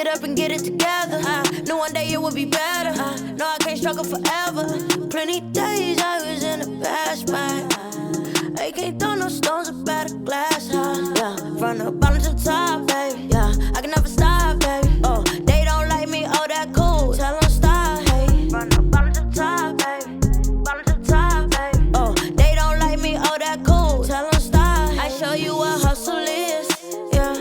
get up and get it together. Knew one day it would be better. No, I can't struggle forever. Plenty days I was in the past, man. I can't throw no stones up at a glass house. Yeah, from the bottom to the top, baby. Yeah, I can never stop, baby. Oh, they don't like me, oh, that cool. Tell them stop, hey. From the bottom to the top, baby. Bottom to the top, baby. Oh, they don't like me, oh, that cool. Tell them stop. I show you what hustle is. Yeah,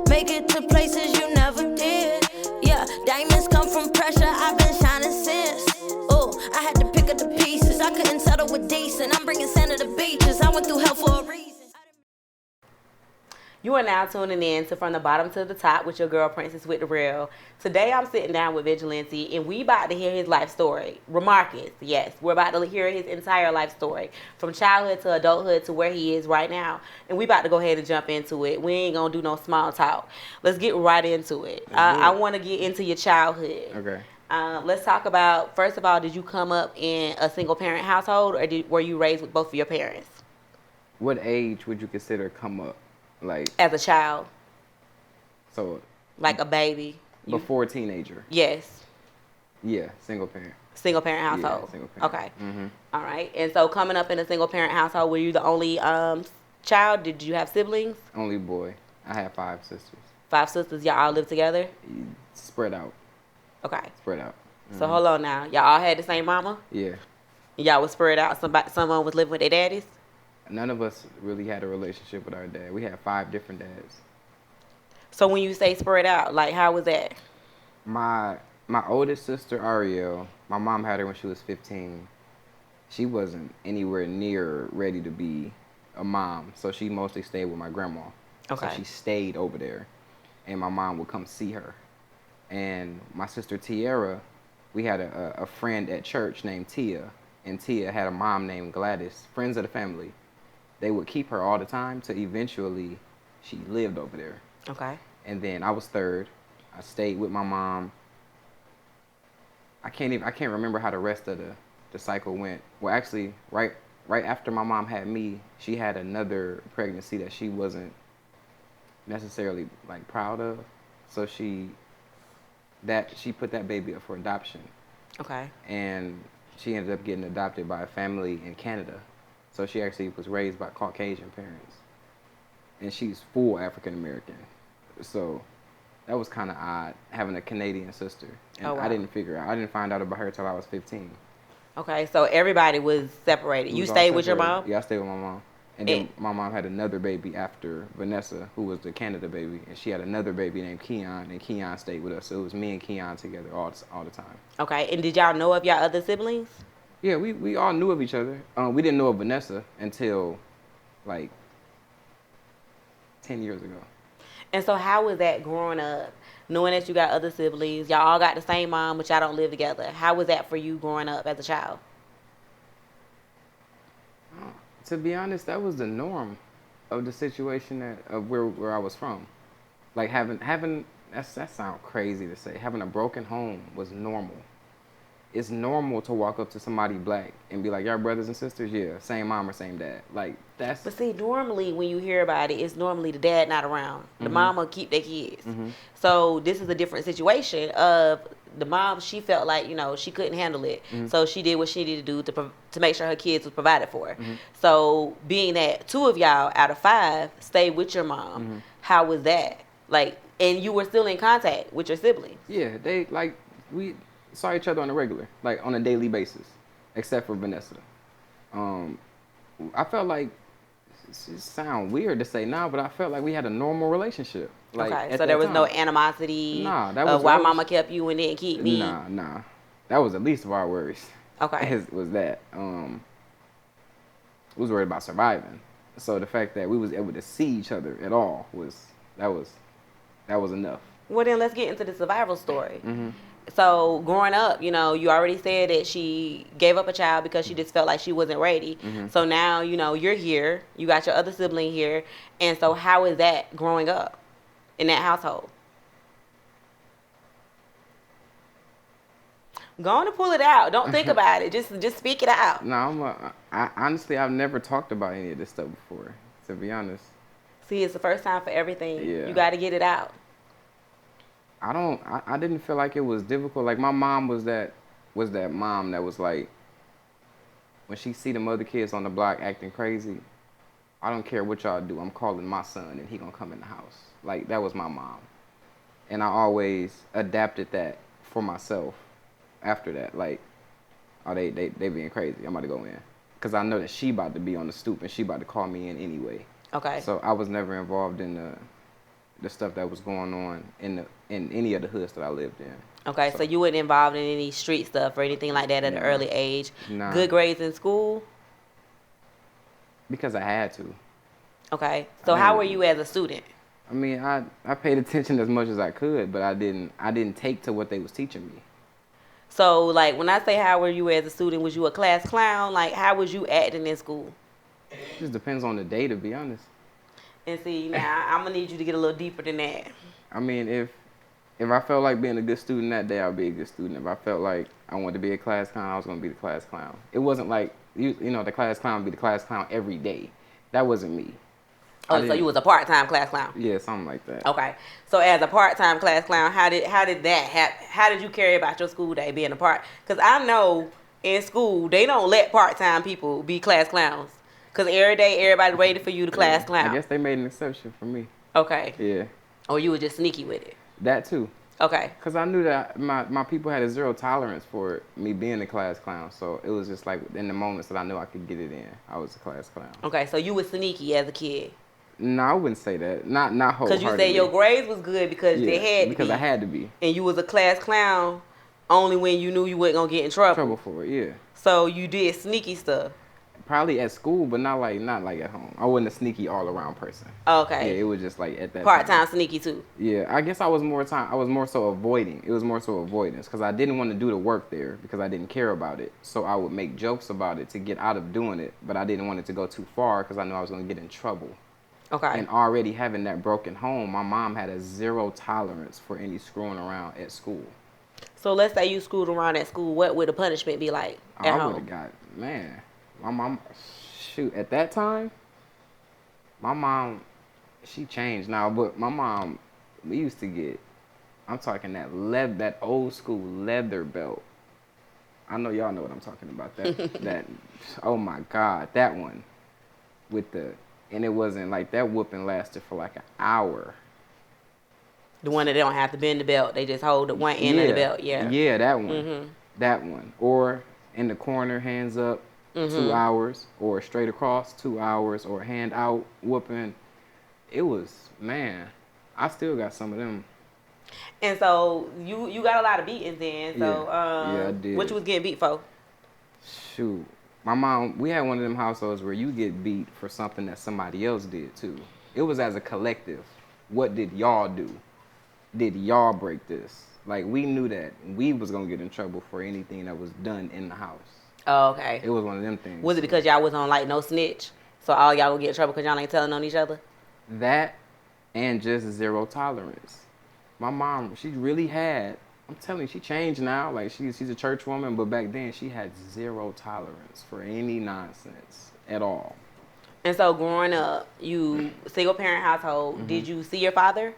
make it to places you never did. Yeah, diamonds come from pressure. I've been shining since. Oh, I had to pick up the pieces. I couldn't settle with decent. I'm bringing sand to the beaches. I went through hell for a reason. You are now tuning in to From the Bottom to the Top with your girl, Princess with the Real. Today, I'm sitting down with Vigilante, and we about to hear his life story. Remarcus, yes. We're about to hear his entire life story, from childhood to adulthood to where he is right now. And we about to go ahead and jump into it. We ain't going to do no small talk. Let's get right into it. I want to get into your childhood. Okay. Let's talk about, first of all, did you come up in a single-parent household, or were you raised with both of your parents? What age would you consider come up? Like as a child, so like a baby before teenager. Yes. Yeah, single parent household. Yeah, single parent. Okay. Mm-hmm. All right. And so coming up in a single parent household, were you the only child? Did you have siblings? Only boy. I had 5 sisters. 5 sisters. Y'all all live together? Spread out. Okay. Spread out. So hold on now. Y'all all had the same mama? Yeah. Y'all was spread out. Someone was living with their daddies? None of us really had a relationship with our dad. We had 5 different dads. So when you say spread out, like how was that? My oldest sister, Ariel, my mom had her when she was 15. She wasn't anywhere near ready to be a mom, so she mostly stayed with my grandma. Okay. So she stayed over there, and my mom would come see her. And my sister Tiara, we had a friend at church named Tia, and Tia had a mom named Gladys, friends of the family. They would keep her all the time till eventually she lived over there. Okay. And then I was third. I stayed with my mom. I can't remember how the rest of the cycle went. Well, actually, right after my mom had me, she had another pregnancy that she wasn't necessarily like proud of. So she put that baby up for adoption. Okay. And she ended up getting adopted by a family in Canada. So she actually was raised by Caucasian parents. And she's full African American. So that was kind of odd, having a Canadian sister. And oh, wow. I didn't find out about her till I was 15. Okay, so everybody was separated. You stayed with your mom? Yeah, I stayed with my mom. And then my mom had another baby after Vanessa, who was the Canada baby. And she had another baby named Keon, and Keon stayed with us. So it was me and Keon together all the time. Okay, and did y'all know of y'all other siblings? Yeah, we all knew of each other. We didn't know of Vanessa until, like, 10 years ago. And so how was that growing up, knowing that you got other siblings? Y'all all got the same mom, but y'all don't live together. How was that for you growing up as a child? To be honest, that was the norm of the situation of where I was from. Like, having that sounds crazy to say. Having a broken home was normal. It's normal to walk up to somebody black and be like, y'all brothers and sisters? Yeah, same mom or same dad. Like, that's... But see, normally when you hear about it, it's normally the dad not around. The mama keep their kids. So this is a different situation of the mom, she felt like, she couldn't handle it. So she did what she needed to do to make sure her kids was provided for. So being that 2 of y'all out of 5 stayed with your mom, how was that? Like, and you were still in contact with your siblings? Yeah, we saw each other on a regular, like on a daily basis, except for Vanessa. I felt like, it sounds weird to say now, but I felt like we had a normal relationship. Like, okay, so there was no animosity of why mama kept you and didn't keep me? Nah. That was the least of our worries. Okay. was that. We was worried about surviving. So the fact that we was able to see each other at all was enough. Well, then let's get into the survival story. So growing up, you already said that she gave up a child because she just felt like she wasn't ready. So now, you're here. You got your other sibling here. And so how is that growing up in that household? Go on and pull it out. Don't think about it. Just speak it out. No, honestly, I've never talked about any of this stuff before, to be honest. See, it's the first time for everything. Yeah. You got to get it out. I didn't feel like it was difficult. Like my mom was that mom that was like, when she see them other kids on the block acting crazy, I don't care what y'all do. I'm calling my son and he gonna come in the house. Like that was my mom. And I always adapted that for myself after that. Like, oh, they being crazy. I'm about to go in. Because I know that she about to be on the stoop and she about to call me in anyway. Okay. So I was never involved in the stuff that was going on in any of the hoods that I lived in. Okay, so you weren't involved in any street stuff or anything like that at an early age. Nah. Good grades in school? Because I had to. Okay. So how were you as a student? I mean, I paid attention as much as I could, but I didn't take to what they was teaching me. So, like, when I say how were you as a student, was you a class clown? Like, how was you acting in school? It just depends on the day, to be honest. And see, now, I'm going to need you to get a little deeper than that. I mean, if I felt like being a good student that day, I'd be a good student. If I felt like I wanted to be a class clown, I was going to be the class clown. It wasn't like, you know, the class clown would be the class clown every day. That wasn't me. Oh, so you was a part-time class clown? Yeah, something like that. Okay. So as a part-time class clown, how did that happen? How did you carry about your school day being a part? Because I know in school, they don't let part-time people be class clowns. Because every day, everybody waited for you to class clown. I guess they made an exception for me. Okay. Yeah. Or you were just sneaky with it? That too. Okay. Because I knew that my people had a zero tolerance for me being a class clown. So it was just like in the moments that I knew I could get it in, I was a class clown. Okay, so you were sneaky as a kid. No, I wouldn't say that. Not wholeheartedly. Because you said your grades was good because they had to be. Because I had to be. And you was a class clown only when you knew you wasn't going to get in trouble. Trouble for it, yeah. So you did sneaky stuff. Probably at school, but not like at home. I wasn't a sneaky all around person. Okay. Yeah, it was just like at that part-time sneaky too. Yeah, I guess I was more so avoiding. It was more so avoidance because I didn't want to do the work there because I didn't care about it. So I would make jokes about it to get out of doing it, but I didn't want it to go too far because I knew I was going to get in trouble. Okay. And already having that broken home, my mom had a zero tolerance for any screwing around at school. So let's say you screwed around at school. What would the punishment be like at home? I would have got, my mom, shoot, at that time, my mom, she changed now, but my mom, we used to get, I'm talking that old school leather belt. I know y'all know what I'm talking about. That, oh my God, that one and it wasn't like that whooping lasted for like an hour. The one that they don't have to bend the belt. They just hold the one end of the belt. Yeah. Yeah, that one. Mm-hmm. That one. Or in the corner, hands up, 2 hours. Or straight across, 2 hours. Or hand out, whooping. It was, man, I still got some of them. And so you got a lot of beatings then. So yeah, I did. What you was getting beat for? Shoot. My mom, we had one of them households where you get beat for something that somebody else did too. It was as a collective. What did y'all do? Did y'all break this? Like, we knew that we was going to get in trouble for anything that was done in the house. Oh, okay. It was one of them things. Was it because y'all was on, like, no snitch? So all y'all would get in trouble because y'all ain't telling on each other? That and just zero tolerance. My mom, she really had, I'm telling you, she changed now. Like, she's a church woman, but back then she had zero tolerance for any nonsense at all. And so growing up, you single parent household, did you see your father?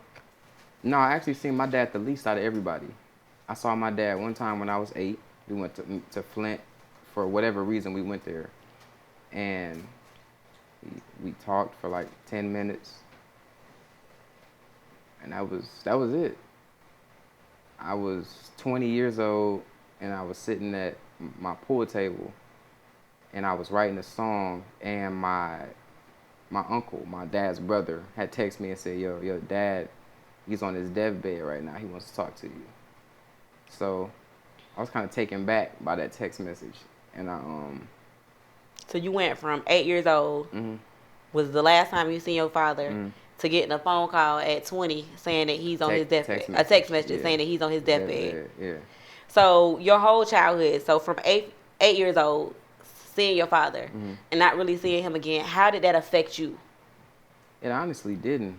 No, I actually seen my dad the least out of everybody. I saw my dad one time when I was 8. We went to Flint for whatever reason. We went there, and we talked for like 10 minutes, and that was it. I was 20 years old, and I was sitting at my pool table, and I was writing a song, and my uncle, my dad's brother, had texted me and said, yo, dad, he's on his deathbed right now. He wants to talk to you. So I was kind of taken back by that text message. And So you went from 8 years old, was the last time you seen your father, to getting a phone call at 20 saying that he's on his deathbed. A text message saying that he's on his deathbed. Yeah. So your whole childhood, so from 8 years old, seeing your father and not really seeing him again, how did that affect you? It honestly didn't.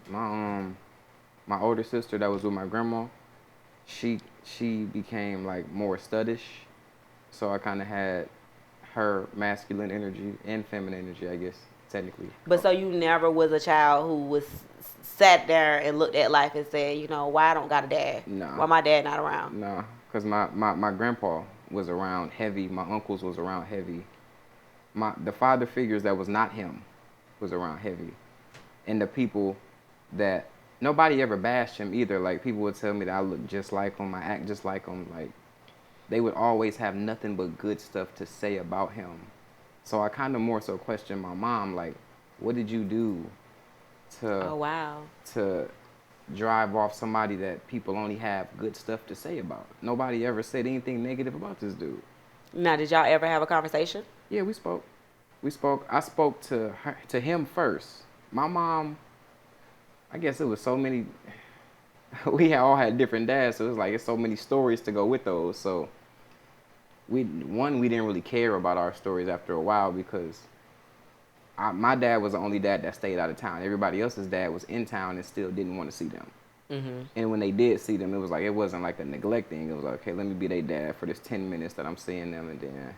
My older sister that was with my grandma, she became like more studdish. So I kind of had her masculine energy and feminine energy, I guess, technically. But so you never was a child who was sat there and looked at life and said, you know, why I don't got a dad? No. Why my dad not around? No, because my grandpa was around heavy. My uncles was around heavy. The father figures that was not him was around heavy. And the people that, nobody ever bashed him either. Like, people would tell me that I look just like him, I act just like him. Like, they would always have nothing but good stuff to say about him. So I kind of more so questioned my mom, like, what did you do to drive off somebody that people only have good stuff to say about? Nobody ever said anything negative about this dude. Now, did y'all ever have a conversation? Yeah, we spoke. I spoke to him first. My mom, I guess it was so many. We all had different dads, so it was like it's so many stories to go with those. So we didn't really care about our stories after a while because my dad was the only dad that stayed out of town. Everybody else's dad was in town and still didn't want to see them. Mm-hmm. And when they did see them, it wasn't like a neglect thing. It was like, okay, let me be their dad for this 10 minutes that I'm seeing them, and then.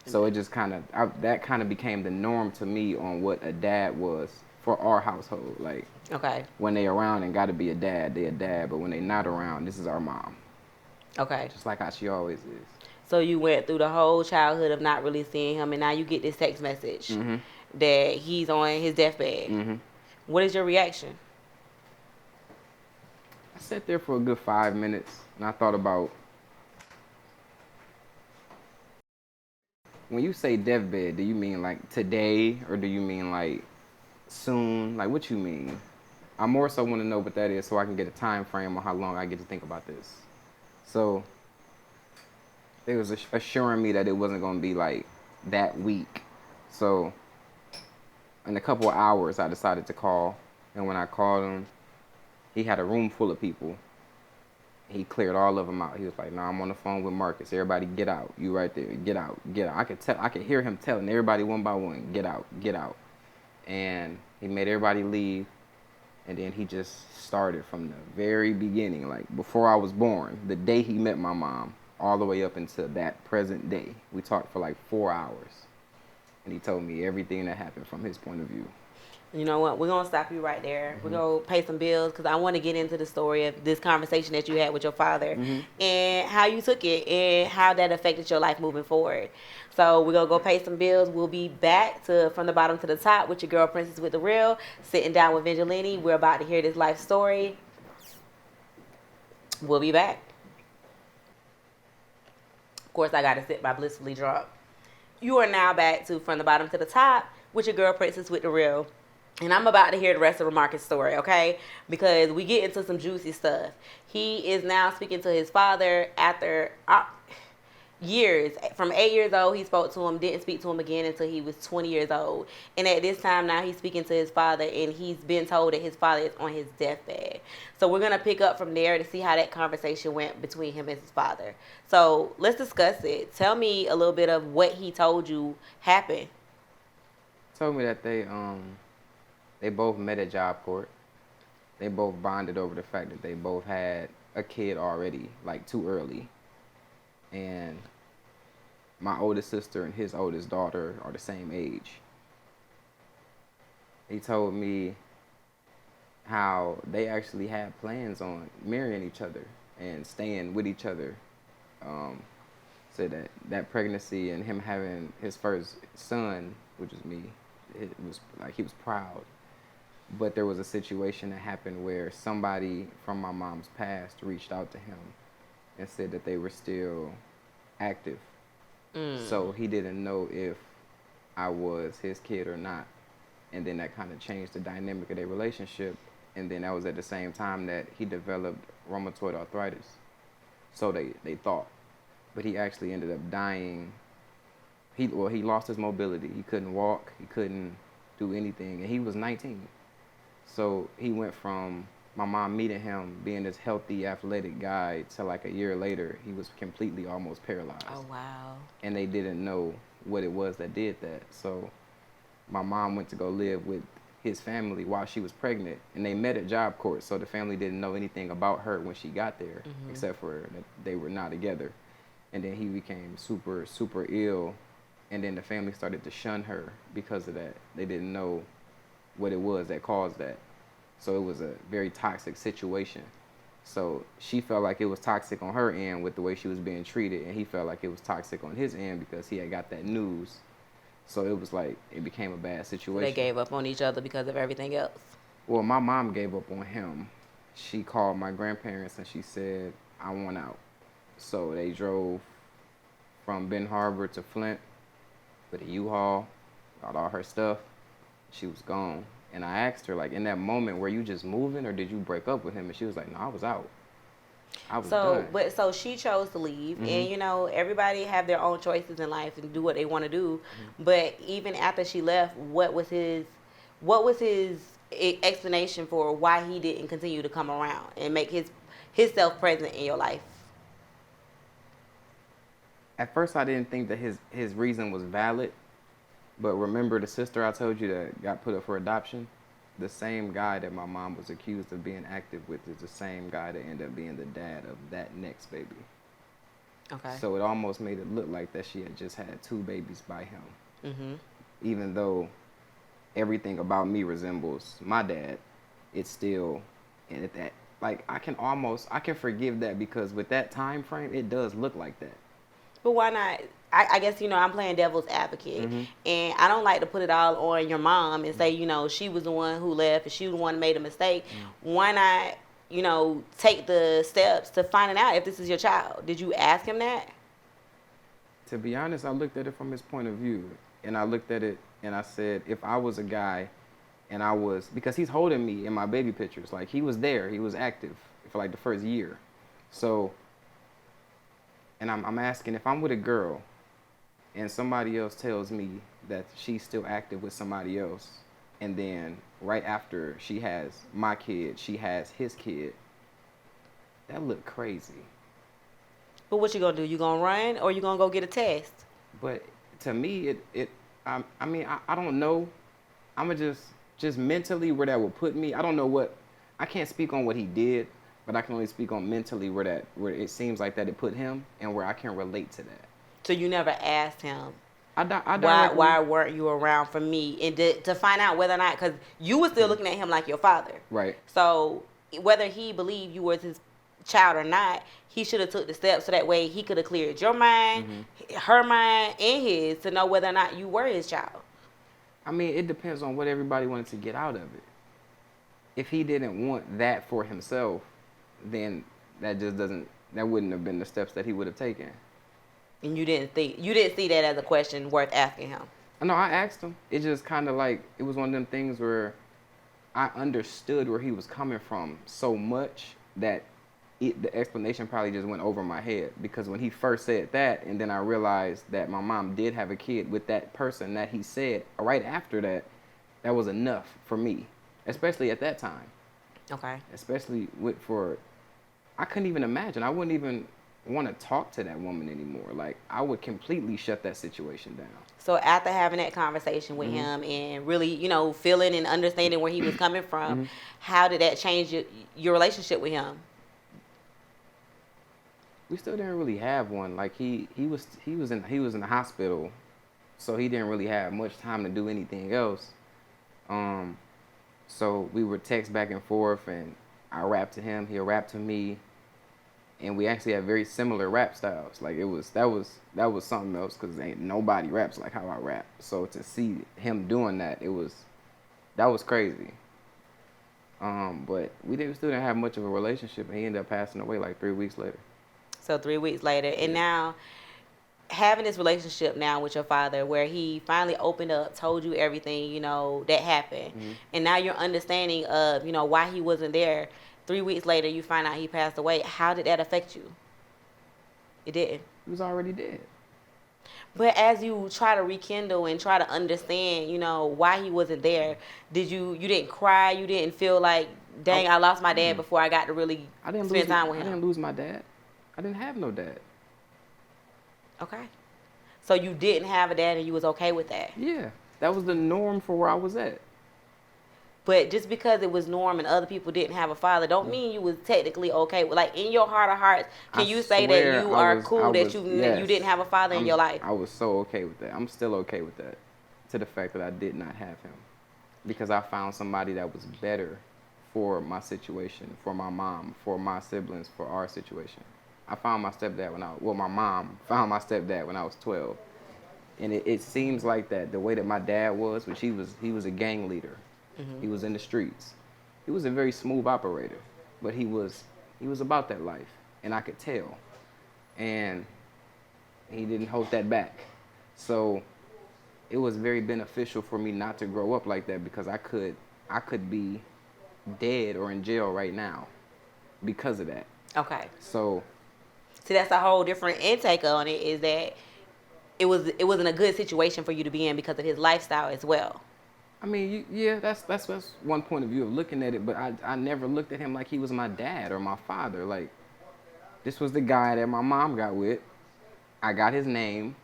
So it just that became the norm to me on what a dad was for our household. Like, okay, when they around and got to be a dad, they a dad. But when they not around, this is our mom. Okay. Just like how she always is. So you went through the whole childhood of not really seeing him, and now you get this text message that he's on his deathbed. Mm-hmm. What is your reaction? I sat there for a good 5 minutes, and I thought about, when you say deathbed, do you mean like today, or do you mean like soon? Like, what you mean? I more so want to know what that is so I can get a time frame on how long I get to think about this. So they was assuring me that it wasn't going to be like that week. So in a couple of hours, I decided to call. And when I called him, he had a room full of people. He cleared all of them out. He was like, "No, I'm on the phone with Marcus. Everybody get out. You right there. Get out. Get out." I could hear him telling everybody one by one, "Get out. Get out." And he made everybody leave. And then he just started from the very beginning, like before I was born, the day he met my mom, all the way up until that present day. We talked for like 4 hours. And he told me everything that happened from his point of view. You know what? We're going to stop you right there. Mm-hmm. We're going to pay some bills because I want to get into the story of this conversation that you had with your father and how you took it and how that affected your life moving forward. So we're going to go pay some bills. We'll be back to From the Bottom to the Top with your girl, Princess with the Real, sitting down with Vigilante. We're about to hear this life story. We'll be back. Of course, I got to sit my blissfully drunk. You are now back to From the Bottom to the Top with your girl, Princess with the Real. And I'm about to hear the rest of Marcus' story, okay? Because we get into some juicy stuff. He is now speaking to his father after years. From 8 years old, he spoke to him, didn't speak to him again until he was 20 years old. And at this time now, he's speaking to his father, and he's been told that his father is on his deathbed. So we're going to pick up from there to see how that conversation went between him and his father. So let's discuss it. Tell me a little bit of what he told you happened. He told me that they both met at Job Corps. They both bonded over the fact that they both had a kid already, like too early. And my oldest sister and his oldest daughter are the same age. He told me how they actually had plans on marrying each other and staying with each other. Said that pregnancy and him having his first son, which is me, it was like he was proud. But there was a situation that happened where somebody from my mom's past reached out to him and said that they were still active. So he didn't know if I was his kid or not. And then that kind of changed the dynamic of their relationship. And then that was at the same time that he developed rheumatoid arthritis. So they thought. But he actually ended up dying. He lost his mobility. He couldn't walk. He couldn't do anything. And he was 19. So he went from my mom meeting him, being this healthy, athletic guy, to like a year later, he was completely almost paralyzed. Oh, wow. And they didn't know what it was that did that. So my mom went to go live with his family while she was pregnant, and they met at Job Corps. So the family didn't know anything about her when she got there, except for that they were not together. And then he became super, super ill, and then the family started to shun her because of that. They didn't know what it was that caused that. So it was a very toxic situation. So she felt like it was toxic on her end with the way she was being treated, and he felt like it was toxic on his end because he had got that news. So it was like it became a bad situation. They gave up on each other because of everything else. Well, my mom gave up on him. She called my grandparents and she said, I want out. So they drove from Ben Harbor to Flint with a U-Haul, got all her stuff. She was gone. And I asked her, like, in that moment, were you just moving or did you break up with him? And she was like, no, I was out. I was done. So she chose to leave, and you know, everybody have their own choices in life and do what they want to do. But even after she left, what was his explanation for why he didn't continue to come around and make his self present in your life? At first, I didn't think that his reason was valid. But remember the sister I told you that got put up for adoption? The same guy that my mom was accused of being active with is the same guy that ended up being the dad of that next baby. Okay. So it almost made it look like that she had just had 2 babies by him. Mm-hmm. Even though everything about me resembles my dad, it's still, and at that, like, I can forgive that because with that time frame, it does look like that. But why not? I guess, you know, I'm playing devil's advocate. And I don't like to put it all on your mom and say, you know, she was the one who left and she was the one who made a mistake. Why not, you know, take the steps to finding out if this is your child? Did you ask him that? To be honest, I looked at it from his point of view. And I looked at it and I said, if I was a guy and I was, because he's holding me in my baby pictures. Like, he was there. He was active for like the first year. So, and I'm asking, if I'm with a girl and somebody else tells me that she's still active with somebody else, and then right after she has my kid, she has his kid, that look crazy. But what you gonna do? You gonna run or you gonna go get a test? But to me, I don't know. I'ma just mentally where that would put me. I don't know what, I can't speak on what he did, but I can only speak on mentally where it seems like that it put him and where I can relate to that. So you never asked him I why weren't you around for me, and to find out whether or not, because you were still looking at him like your father. Right. So whether he believed you was his child or not, he should have took the steps so that way he could have cleared your mind, her mind, and his to know whether or not you were his child. I mean, it depends on what everybody wanted to get out of it. If he didn't want that for himself, then that wouldn't have been the steps that he would have taken. And you didn't see that as a question worth asking him? No, I asked him. It just kind of like, it was one of them things where I understood where he was coming from so much that the explanation probably just went over my head. Because when he first said that, and then I realized that my mom did have a kid with that person that he said right after that, that was enough for me, especially at that time. Okay. Especially I couldn't even imagine. I wouldn't even want to talk to that woman anymore. Like, I would completely shut that situation down. So after having that conversation with him and really, you know, feeling and understanding where he was coming from, how did that change your relationship with him? We still didn't really have one. Like, he was in the hospital, so he didn't really have much time to do anything else. So we would text back and forth, and I rapped to him, he'll rap to me. And we actually had very similar rap styles. Like, that was something else, because ain't nobody raps like how I rap. So to see him doing that, that was crazy. But we still didn't have much of a relationship, and he ended up passing away like 3 weeks later. So 3 weeks later, and now having this relationship now with your father, where he finally opened up, told you everything, you know, that happened, and now you're understanding of, you know, why he wasn't there. 3 weeks later, you find out he passed away. How did that affect you? It didn't. He was already dead. But as you try to rekindle and try to understand, you know, why he wasn't there, you didn't cry? You didn't feel like, dang, I lost my dad before I got to really spend time with him? I didn't lose my dad. I didn't have no dad. Okay. So you didn't have a dad and you was okay with that? Yeah. That was the norm for where I was at. But just because it was norm and other people didn't have a father, don't mean you was technically okay with, like, in your heart of hearts, can you say that you are cool that you didn't have a father in your life? I was so okay with that. I'm still okay with that, to the fact that I did not have him, because I found somebody that was better for my situation, for my mom, for my siblings, for our situation. I found my stepdad my mom found my stepdad when I was 12. And it seems like that the way that my dad was, which he was a gang leader. Mm-hmm. He was in the streets. He was a very smooth operator, but he was about that life, and I could tell. And he didn't hold that back. So it was very beneficial for me not to grow up like that, because I could be dead or in jail right now because of that. Okay. So see, that's a whole different intake on it, is that it wasn't a good situation for you to be in because of his lifestyle as well. I mean, yeah, that's one point of view of looking at it, but I never looked at him like he was my dad or my father. Like, this was the guy that my mom got with. I got his name.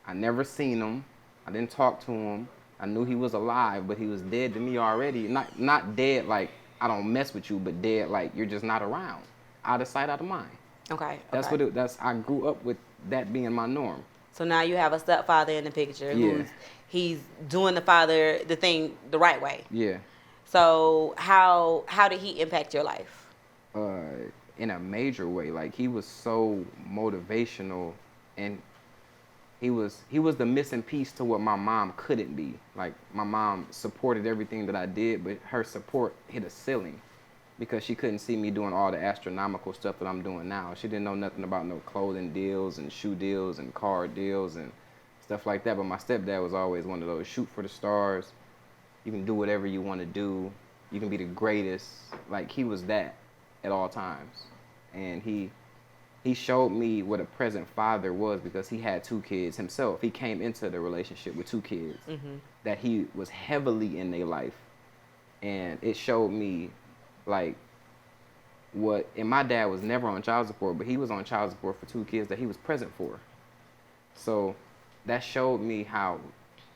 I never seen him. I didn't talk to him. I knew he was alive, but he was dead to me already. Not dead like I don't mess with you, but dead like you're just not around. Out of sight, out of mind. Okay. That's I grew up with that being my norm. So now you have a stepfather in the picture. Yeah. He's doing the thing the right way. Yeah. So how did he impact your life? In a major way. Like, he was so motivational, and he was the missing piece to what my mom couldn't be. Like, my mom supported everything that I did, but her support hit a ceiling because she couldn't see me doing all the astronomical stuff that I'm doing now. She didn't know nothing about no clothing deals and shoe deals and car deals and stuff like that. But my stepdad was always one of those, shoot for the stars. You can do whatever you want to do. You can be the greatest. Like, he was that at all times. And he showed me what a present father was, because he had 2 kids himself. He came into the relationship with 2 kids that he was heavily in their life. And it showed me, like, and my dad was never on child support, but he was on child support for 2 kids that he was present for. So that showed me how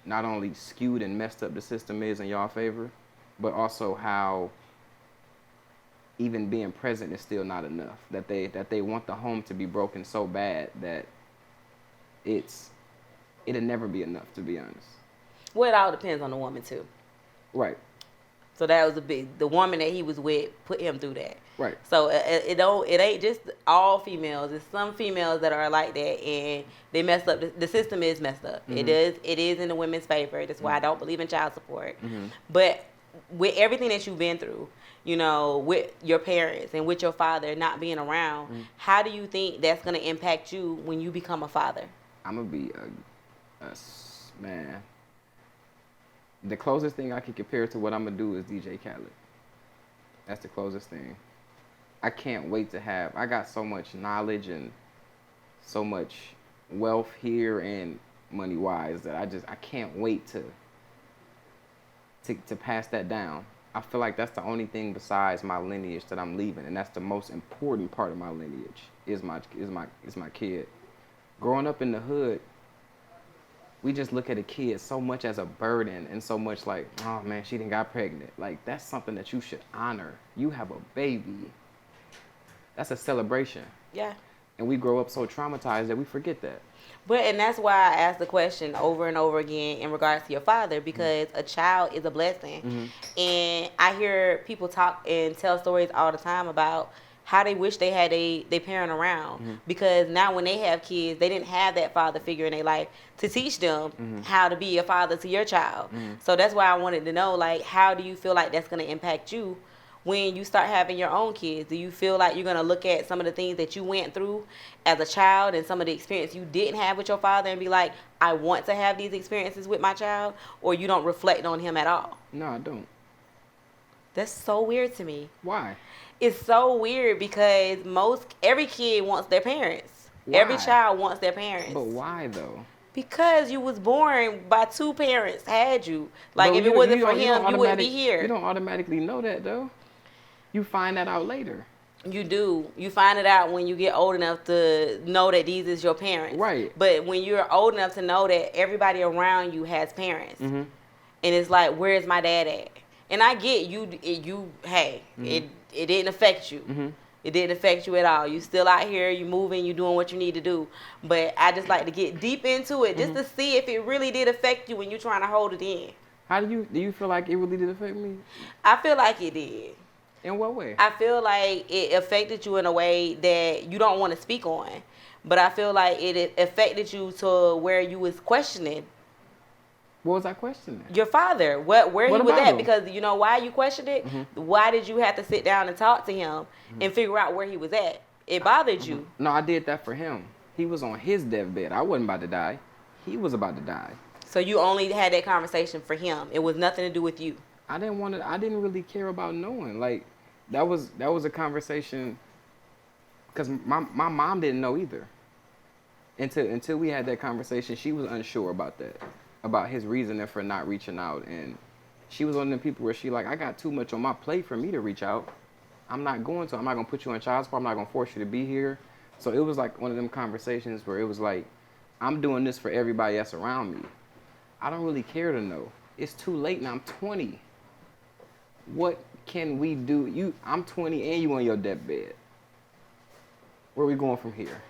not only skewed and messed up the system is in y'all favor, but also how even being present is still not enough. That they want the home to be broken so bad that it'll never be enough, to be honest. Well, it all depends on the woman too. Right. So that was the woman that he was with put him through that. Right. So it ain't just all females. It's some females that are like that, and they mess up. The system is messed up. Mm-hmm. It is in the women's favor. That's why I don't believe in child support. Mm-hmm. But with everything that you've been through, you know, with your parents and with your father not being around, how do you think that's going to impact you when you become a father? I'm going to be man. The closest thing I can compare to what I'm going to do is DJ Khaled. That's the closest thing. I can't wait to have, I got so much knowledge and so much wealth here and money-wise that I can't wait to pass that down. I feel like that's the only thing besides my lineage that I'm leaving, and that's the most important part of my lineage is my kid. Growing up in the hood, we just look at a kid so much as a burden and so much like, oh man, she done got pregnant. Like, that's something that you should honor. You have a baby. That's a celebration. Yeah. And we grow up so traumatized that we forget that. And that's why I asked the question over and over again in regards to your father, because a child is a blessing. Mm-hmm. And I hear people talk and tell stories all the time about how they wish they had their parent around, because now when they have kids, they didn't have that father figure in their life to teach them how to be a father to your child. So that's why I wanted to know, like, how do you feel like that's going to impact you when you start having your own kids? Do you feel like you're going to look at some of the things that you went through as a child and some of the experience you didn't have with your father and be like, I want to have these experiences with my child, or you don't reflect on him at all? No, I don't. That's so weird to me. Why? It's so weird because every kid wants their parents. Why? Every child wants their parents. But why though? Because you was born by 2 parents had you. Like, if it wasn't for him, you wouldn't be here. You don't automatically know that though. You find that out later. You do. You find it out when you get old enough to know that these is your parents. Right. But when you're old enough to know that everybody around you has parents, and it's like, where's my dad at? And I get it didn't affect you. It didn't affect you at all. You still out here, you moving, you doing what you need to do. But I just like to get deep into it just to see if it really did affect you when you're trying to hold it in. How do you feel like it really did affect me? I feel like it did. In what way? I feel like it affected you in a way that you don't want to speak on. But I feel like it affected you to where you was questioning What was I questioning? your father, where he was about at, him? because you know why you questioned it. Why did you have to sit down and talk to him and figure out where he was at? It bothered you. No, I did that for him. He was on his deathbed. I wasn't about to die. He was about to die. So you only had that conversation for him. It was nothing to do with you. I didn't really care about knowing. Like that was a conversation because my mom didn't know either. Until we had that conversation, she was unsure about that. About his reasoning for not reaching out, and she was one of them people where she like, I got too much on my plate for me to reach out. I'm not going to put you on child support. I'm not gonna force you to be here. So it was like one of them conversations where it was like, I'm doing this for everybody else around me. I don't really care to know. It's too late now. I'm 20. What can we do? I'm 20 and you on your deathbed. Where are we going from here?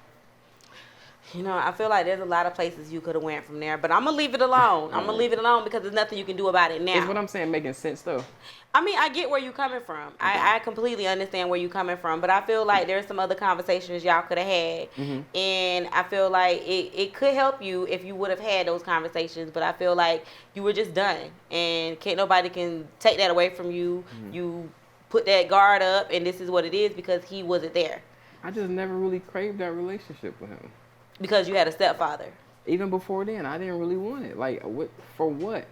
You know, I feel like there's a lot of places you could have went from there, but I'm gonna leave it alone. I'm gonna leave it alone because there's nothing you can do about it now. Is what I'm saying making sense though? I mean, I get where you're coming from. I completely understand where you're coming from, but I feel like there's some other conversations y'all could have had, and I feel like it could help you if you would have had those conversations, but I feel like you were just done, and nobody can take that away from you. You put that guard up, and this is what it is because he wasn't there. I just never really craved that relationship with him. Because you had a stepfather. Even before then, I didn't really want it. Like, for what?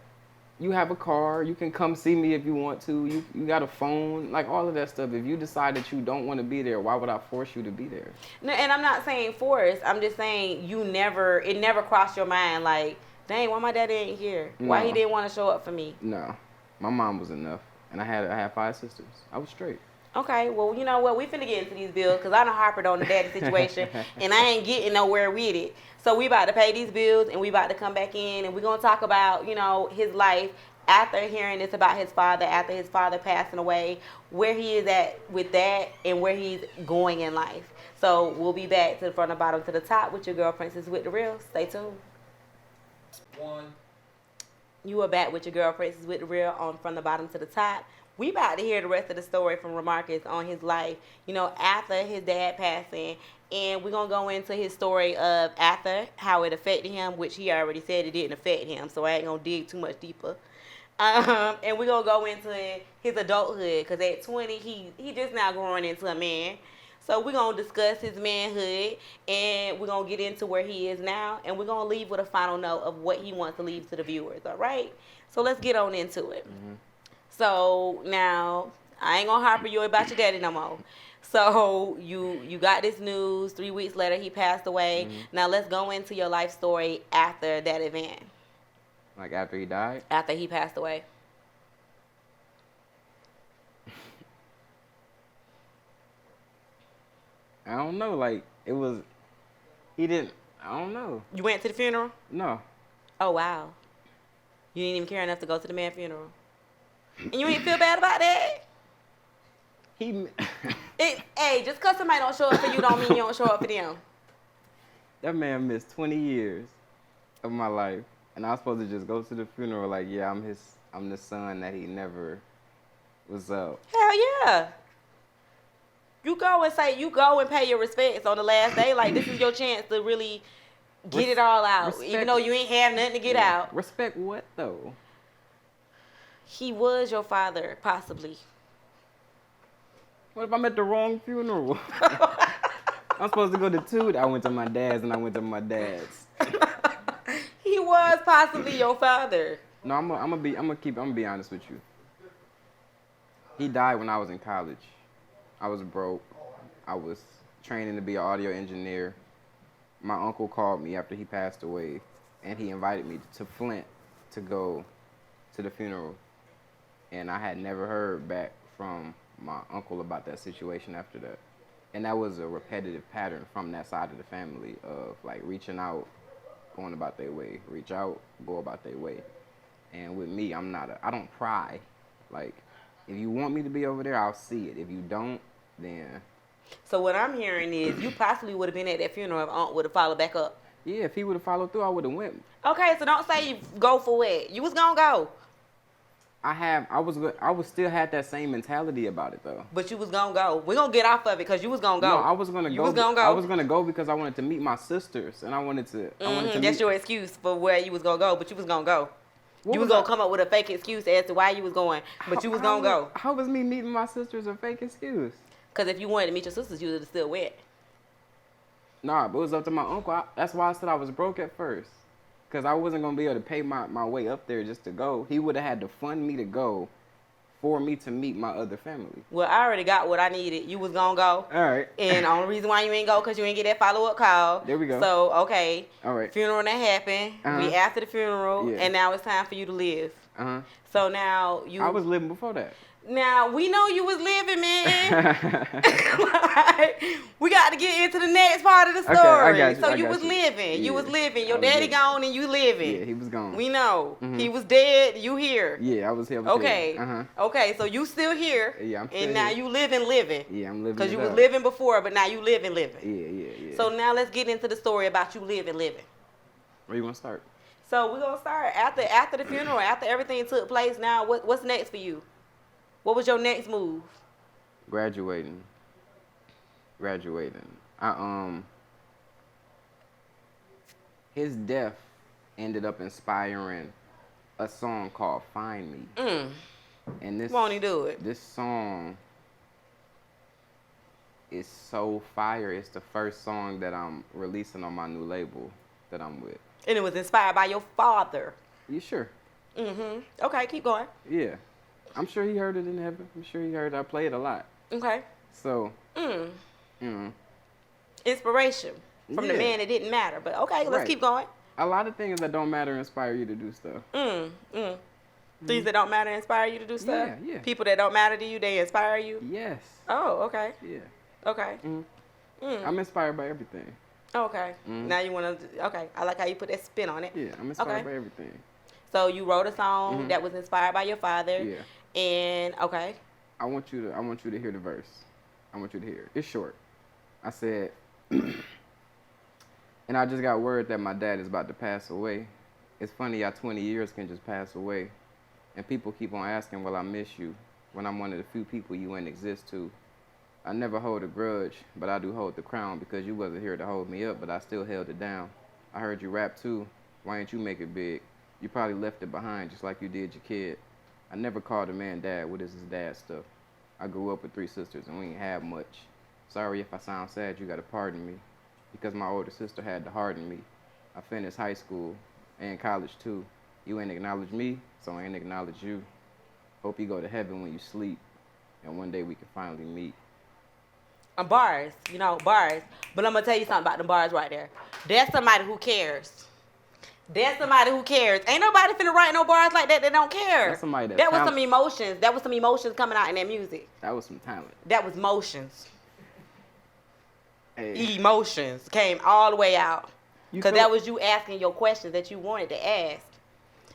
You have a car. You can come see me if you want to. You got a phone. Like, all of that stuff. If you decide that you don't want to be there, why would I force you to be there? No, and I'm not saying force. I'm just saying it never crossed your mind like, dang, why my daddy ain't here? Why he didn't want to show up for me? No. My mom was enough. And I had 5 sisters. I was straight. Okay, well, you know what? We finna get into these bills because I done harped on the daddy situation and I ain't getting nowhere with it. So we about to pay these bills and we about to come back in and we're going to talk about, you know, his life after hearing this about his father, after his father passing away, where he is at with that and where he's going in life. So we'll be back to the front and bottom to the top with your girl, Princess with the Real. Stay tuned. You are back with your girl, Princess with the Real on From the Bottom to the Top. We about to hear the rest of the story from Remarcus on his life, you know, after his dad passing. And we're going to go into his story of after, how it affected him, which he already said it didn't affect him, so I ain't going to dig too much deeper. And we're going to go into his adulthood, because at 20, he just now growing into a man. So we're going to discuss his manhood, and we're going to get into where he is now, and we're going to leave with a final note of what he wants to leave to the viewers, all right? So let's get on into it. So now, I ain't gonna harper you about your daddy no more. So you got this news, 3 weeks later he passed away. Now let's go into your life story after that event. Like after he died? After he passed away. I don't know, like, I don't know. You went to the funeral? No. Oh, wow. You didn't even care enough to go to the man's funeral? And you ain't feel bad about that? Hey, just because somebody don't show up for you don't mean you don't show up for them. That man missed 20 years of my life, and I was supposed to just go to the funeral like, yeah, I'm the son that he never was up. Hell yeah. You go and pay your respects on the last day. Like, this is your chance to really get it all out. Even though you ain't have nothing to get out. Respect what, though? He was your father, possibly. What if I'm at the wrong funeral? I'm supposed to go to 2. I went to my dad's and I went to my dad's. He was possibly your father. No, I'm gonna be honest with you. He died when I was in college. I was broke. I was training to be an audio engineer. My uncle called me after he passed away, and he invited me to Flint to go to the funeral. And I had never heard back from my uncle about that situation after that. And that was a repetitive pattern from that side of the family of like reaching out, going about their way, reach out, go about their way. And with me, I don't pry. Like, if you want me to be over there, I'll see it. If you don't, then. So what I'm hearing is you possibly would have been at that funeral if Aunt would have followed back up. Yeah, if he would have followed through, I would have went. Okay, so don't say you go for it. You was gonna go. I was still had that same mentality about it though. But you was gonna go. We're gonna get off of it because you was gonna go. No, I was gonna you go. Was gonna go. I was gonna go because I wanted to meet my sisters, and I wanted to. That's your excuse for where you was gonna go, but you was gonna go. You was was gonna come up with a fake excuse as to why you was going, but you was gonna go. How was me meeting my sisters a fake excuse? Because if you wanted to meet your sisters, you would have still went. Nah, but it was up to my uncle. That's why I said I was broke at first. Because I wasn't going to be able to pay my way up there just to go. He would have had to fund me to go for me to meet my other family. Well, I already got what I needed. You was going to go. All right. And the only reason why you ain't go because you ain't get that follow-up call. There we go. So, okay. All right. Funeral that happened. We after the funeral. Yeah. And now it's time for you to live. Uh-huh. So now you... I was living before that. Now, we know you was living, man. We got to get into the next part of the story. I got you, so I you got was you. living. Yeah. You was living. Your I was daddy living. gone and you living. Yeah, he was gone. We know. Mhm. He was dead. You here. Yeah, I was here. Okay. Uh-huh. Okay, so you still here. Yeah, I'm still And now here. you living. Yeah, I'm living. Because you it was up. living before, but now you living. Yeah. So now let's get into the story about you living. Where you want to start? So we're going to start after the funeral, after everything took place. Now, what's next for you? What was your next move? Graduating. His death ended up inspiring a song called "Find Me," and this Won't he do it? This song is so fire. It's the first song that I'm releasing on my new label that I'm with. And it was inspired by your father. You sure? Mm-hmm. Okay, keep going. Yeah, I'm sure he heard it in heaven. I'm sure he heard I play it a lot. Okay. So, Inspiration from the Yeah. man it didn't matter. But okay, let's Right. keep going. a lot of things that don't matter inspire you to do stuff. Things that don't matter inspire you to do stuff? Yeah. People that don't matter to you, they inspire you? Yes. Oh, okay. Yeah. Okay. I'm inspired by everything. Okay. Now you want to, okay. I like how you put that spin on it. Yeah, I'm inspired by everything. So you wrote a song that was inspired by your father. Yeah. And, okay. I want you to hear the verse. I want you to hear it. It's short. I said, and I just got word that my dad is about to pass away. It's funny how 20 years can just pass away. And people keep on asking, will I miss you? When I'm one of the few people you ain't exist to. I never hold a grudge, but I do hold the crown because you wasn't here to hold me up, but I still held it down. I heard you rap too. Why ain't you make it big? You probably left it behind just like you did your kid. I never called a man dad. What is his dad stuff? I grew up with 3 sisters and we ain't have much. Sorry if I sound sad, you gotta pardon me. Because my older sister had to harden me. I finished high school and college too. You ain't acknowledge me, so I ain't acknowledge you. Hope you go to heaven when you sleep, and one day we can finally meet. Bars, bars. But I'm going to tell you something about the bars right there. That's somebody who cares. That's somebody who cares. Ain't nobody finna write no bars like that don't care. That's somebody that was some emotions. That was some emotions coming out in that music. That was some talent. That was motions. Hey. Emotions came all the way out. You Because feel- that was you asking your questions that you wanted to ask.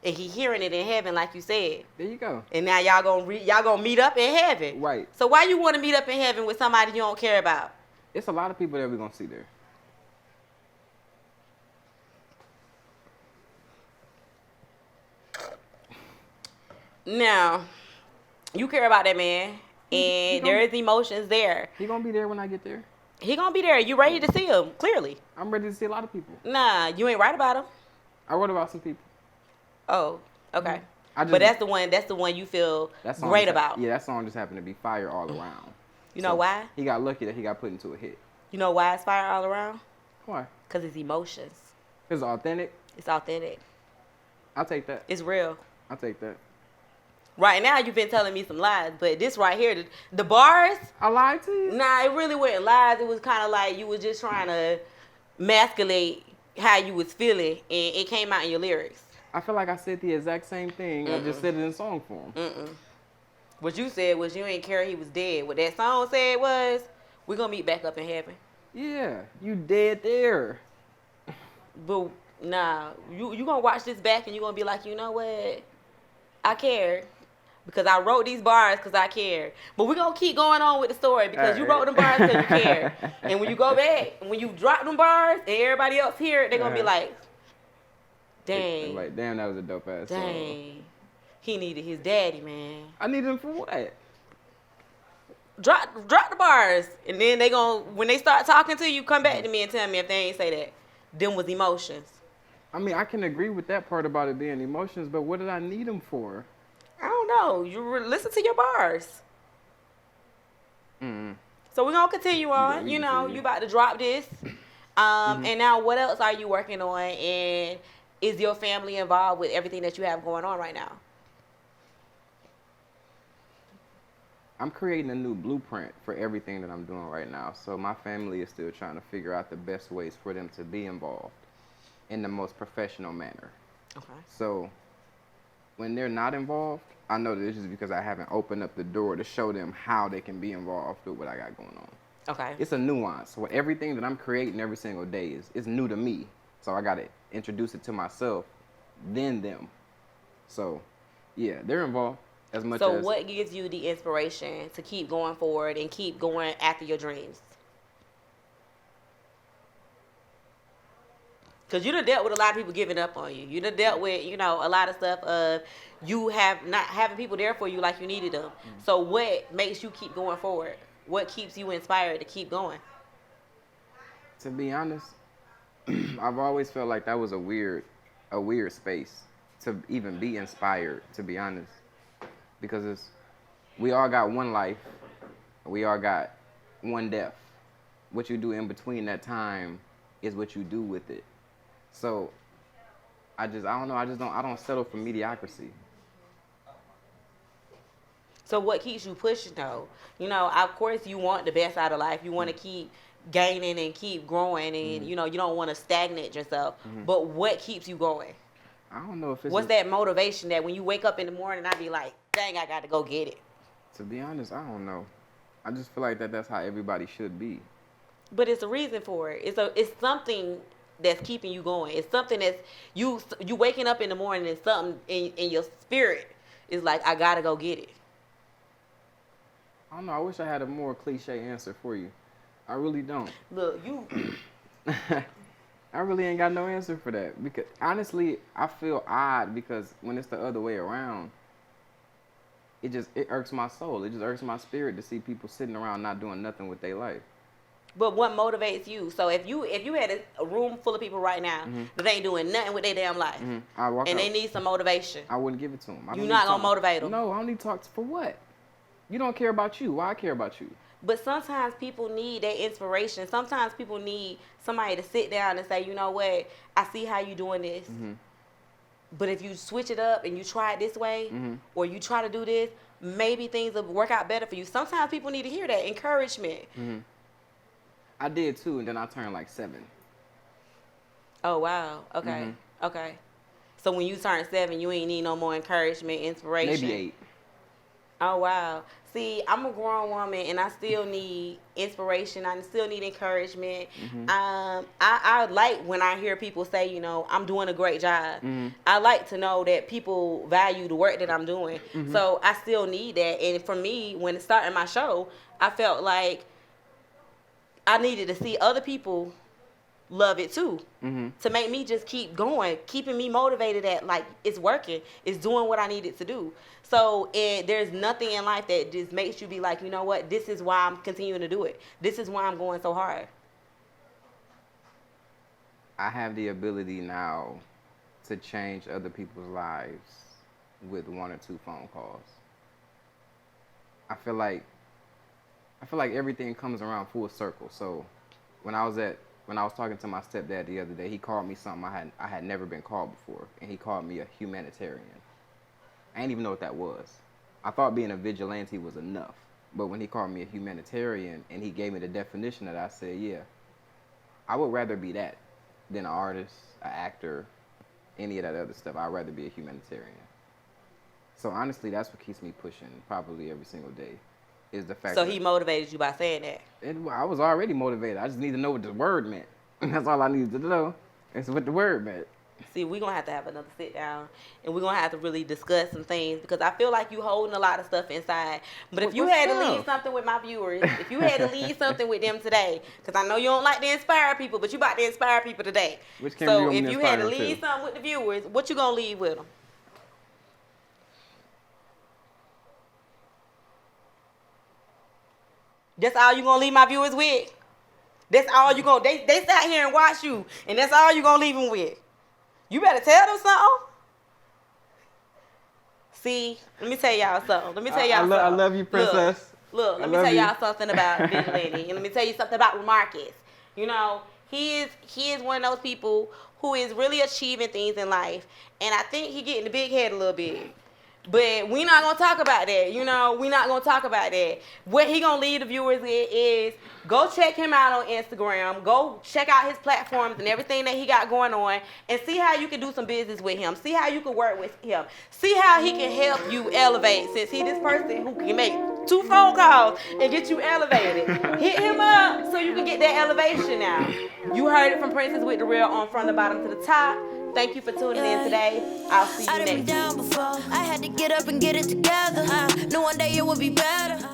And he hearing it in heaven like you said. There you go. And now y'all gonna meet up in heaven. Right. So why you want to meet up in heaven with somebody you don't care about? It's a lot of people that we're gonna see there. Now, you care about that man, and there is emotions there. He gonna be there when I get there. He gonna be there. You ready to see him? Clearly. I'm ready to see a lot of people. Nah, you ain't right about him. I wrote about some people. Oh, okay. I just- But that's the one you feel That song great just- about. Yeah, that song just happened to be fire all around. You know why? He got lucky that he got put into a hit. You know why it's fire all around? Why? Because it's emotions. It's authentic. It's authentic. I'll take that. It's real. I'll take that. Right now, you've been telling me some lies, but this right here, the bars, I lied to you? nah, it really wasn't lies. It was kind of like you was just trying to masculate how you was feeling, and it came out in your lyrics. I feel like I said the exact same thing. I just said it in song form. What you said was you ain't care he was dead. What that song said was, we're going to meet back up in heaven. Yeah, you dead there. But, nah, you going to watch this back and you going to be like, you know what? I cared. Because I wrote these bars because I cared. But we're going to keep going on with the story because you wrote them bars because you cared. And when you go back, when you drop them bars and everybody else hear it, they're going to be like, dang. Like, damn, that was a dope ass song. Dang. He needed his daddy, man. I need him for what? Drop the bars, and then when they start talking to you, come back to me and tell me if they ain't say that. Them was emotions. I mean, I can agree with that part about it being emotions, but what did I need him for? I don't know. You listen to your bars. Mm-hmm. So we're gonna continue on. Yeah, You about to drop this. And now what else are you working on? And is your family involved with everything that you have going on right now? I'm creating a new blueprint for everything that I'm doing right now. So my family is still trying to figure out the best ways for them to be involved in the most professional manner. Okay. So when they're not involved, I know that this is because I haven't opened up the door to show them how they can be involved with what I got going on. Okay. It's a nuance. What everything that I'm creating every single day is new to me. So I got to introduce it to myself, then them. So, yeah, they're involved as much as... So what gives you the inspiration to keep going forward and keep going after your dreams? Because you done dealt with a lot of people giving up on you. You done dealt with, a lot of stuff of you have not having people there for you like you needed them. So what makes you keep going forward? What keeps you inspired to keep going? To be honest, I've always felt like that was a weird space to even be inspired, to be honest. Because we all got one life. We all got one death. What you do in between that time is what you do with it. So I don't know. I don't settle for mediocrity. So what keeps you pushing though? Of course you want the best out of life. You want to keep gaining and keep growing, and you don't want to stagnate yourself. But what keeps you going? I don't know if it's... What's that motivation that when you wake up in the morning, I be like, dang, I got to go get it? To be honest, I don't know. I just feel like that's how everybody should be. But it's a reason for it. It's something that's keeping you going. It's something that's you waking up in the morning and something in your spirit is like, I got to go get it. I don't know. I wish I had a more cliche answer for you. I really don't. Look, you... I really ain't got no answer for that. Because honestly, I feel odd because when it's the other way around, it irks my soul. It just irks my spirit to see people sitting around not doing nothing with their life. But what motivates you? So if you had a room full of people right now that ain't doing nothing with their damn life, and they need some motivation, I wouldn't give it to them. You're not gonna motivate them. No, I don't need to talk for what? You don't care about you. Why I care about you? But sometimes people need that inspiration. Sometimes people need somebody to sit down and say, you know what, I see how you doing this. But if you switch it up and you try it this way, or you try to do this, maybe things will work out better for you. Sometimes people need to hear that encouragement. I did too, and then I turned like 7. Oh, wow. Okay. Okay. So when you turn 7, you ain't need no more encouragement, inspiration. Maybe 8. Oh, wow. See, I'm a grown woman, and I still need inspiration. I still need encouragement. I like when I hear people say, I'm doing a great job. I like to know that people value the work that I'm doing. So I still need that. And for me, when starting my show, I felt like I needed to see other people love it too, to make me just keep going, keeping me motivated at like it's working, it's doing what I need it to do. So there's nothing in life that just makes you be like, you know what, this is why I'm continuing to do it. This is why I'm going so hard. I have the ability now to change other people's lives with 1 or 2 phone calls. I feel like everything comes around full circle. So when I was talking to my stepdad the other day, he called me something I had never been called before, and he called me a humanitarian. I didn't even know what that was. I thought being a vigilante was enough, but when he called me a humanitarian and he gave me the definition of that, I said, yeah, I would rather be that than an artist, an actor, any of that other stuff. I'd rather be a humanitarian. So honestly, that's what keeps me pushing probably every single day. Is the fact so he motivated you by saying that? I was already motivated. I just need to know what the word meant. That's all I needed to know. It's what the word meant. See, we're going to have another sit down, and we're going to have to really discuss some things, because I feel like you holding a lot of stuff inside. But if you had to leave something with my viewers, if you had to leave something with them today, because I know you don't like to inspire people, but you about to inspire people today. Which so if you had to leave something with the viewers, what you going to leave with them? That's all you gonna leave my viewers with? That's all you gonna, they sat here and watch you, and that's all you gonna leave them with? You better tell them something. See, let me tell y'all something. I love you, princess. Look, let me tell y'all something about Vigilante, and let me tell you something about Marcus. You know, he is one of those people who is really achieving things in life, and I think he getting the big head a little bit. But we not gonna talk about that, you know. We not gonna talk about that. What he gonna leave the viewers with is go check him out on Instagram. Go check out his platforms and everything that he got going on, and see how you can do some business with him. See how you can work with him. See how he can help you elevate. Since he this person who can make 2 phone calls and get you elevated. Hit him up so you can get that elevation now. You heard it from Princess with the Real on from the bottom to the top. Thank you for tuning in today. I'll see you next week. I had to get up and get it together. Knew one day it would be better.